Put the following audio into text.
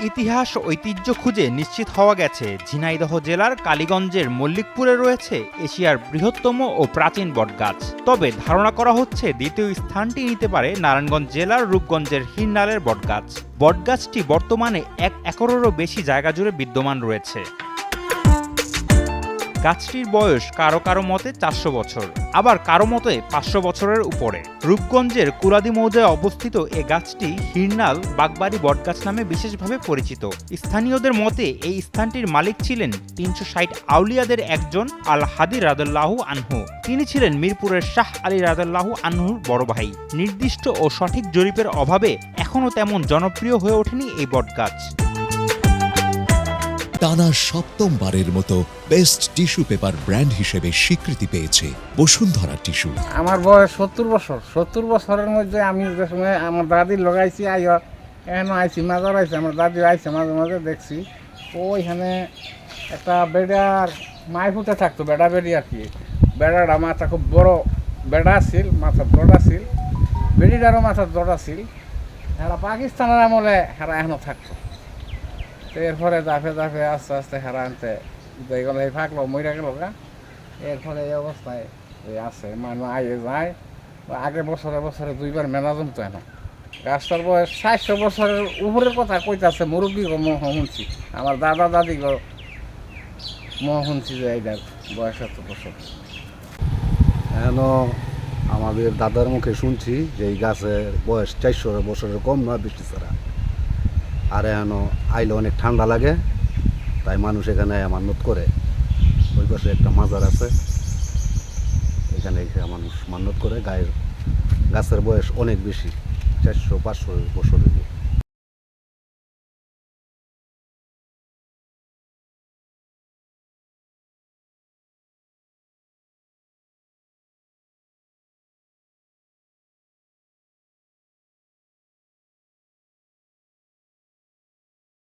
ইতিহাস ঐতিহ্য খুঁজে নিশ্চিত হওয়া গেছে ঝিনাইদহ জেলার কালীগঞ্জের মল্লিকপুরে রয়েছে এশিয়ার বৃহত্তম ও প্রাচীন বটগাছ। তবে ধারণা করা হচ্ছে দ্বিতীয় স্থানটি নিতে পারে নারায়ণগঞ্জ জেলার রূপগঞ্জের হিরনালের বটগাছ। বটগাছটি বর্তমানে 1 একরেরও বেশি জায়গা জুড়ে বিদ্যমান রয়েছে। গাছটির বয়স কারো কারো মতে 400 বছর, আবার কারো মতে 500 বছরের উপরে। রূপগঞ্জের কুলাদি মৌজায় অবস্থিত এ গাছটি হিরনাল বাগবাড়ি বটগাছ নামে বিশেষভাবে পরিচিত। স্থানীয়দের মতে এই স্থানটির মালিক ছিলেন 360 আউলিয়াদের একজন আল হাদি রাদিয়াল্লাহু আনহু। তিনি ছিলেন মিরপুরের শাহ আলী রাদিয়াল্লাহু আনহুর বড় ভাই। নির্দিষ্ট ও সঠিক জরিপের অভাবে এখনও তেমন জনপ্রিয় হয়ে ওঠেনি এই বটগাছ। টানা ৭মবারের মতো বেস্ট টিস্যু পেপার ব্র্যান্ড হিসেবে স্বীকৃতি পেয়েছে বসুন্ধরা টিস্যু। আমার বয়স 70 বছর। 70 বছরের মধ্যে আমি যে সময় আমার দাদির লগাইছি এখনো আইছি, মাজার আইছি, আমার দাদি আইছে মাঝে মাঝে দেখছি। ওইখানে একটা বেড়ার মাই ফুটে থাকতো, বেড়া বেড়ি আর কি। বেড়াটা মাথা খুব বড় বেড়া ছিল, মাথা দড়া ছিল, বেড়িটারও মাথা দড়া ছিল। এরা পাকিস্তানের আমলে এরা এখনো থাকতো। এরপরে দাফে দাফে আস্তে আস্তে হেরা আনতে গেল, এই ফাঁকলো মইরা গেল গা। এরপরে এই অবস্থায় আছে, মানুষ আইয়ে যায়। আগে বছরে বছরে 2বার মেলা জমতো এখন। গাছটার বয়স 400 বছরের উপরের কথা কইতাছে, মুরব্বী মহ শুনছি, আমার দাদা দাদি মহ শুনছি যে এইটার বয়স 100 বছর। এখন আমাদের দাদার মুখে শুনছি যে এই গাছের বয়স 400 বছরের কম নয়, বেশি ছাড়া। আর এখন আইলে অনেক ঠান্ডা লাগে, তাই মানুষ এখানে মান্যত করে। ওই পাশে একটা মাজার আছে, এখানে মানুষ মান্যত করে। গাছের বয়স অনেক বেশি, 400-500 বছরের।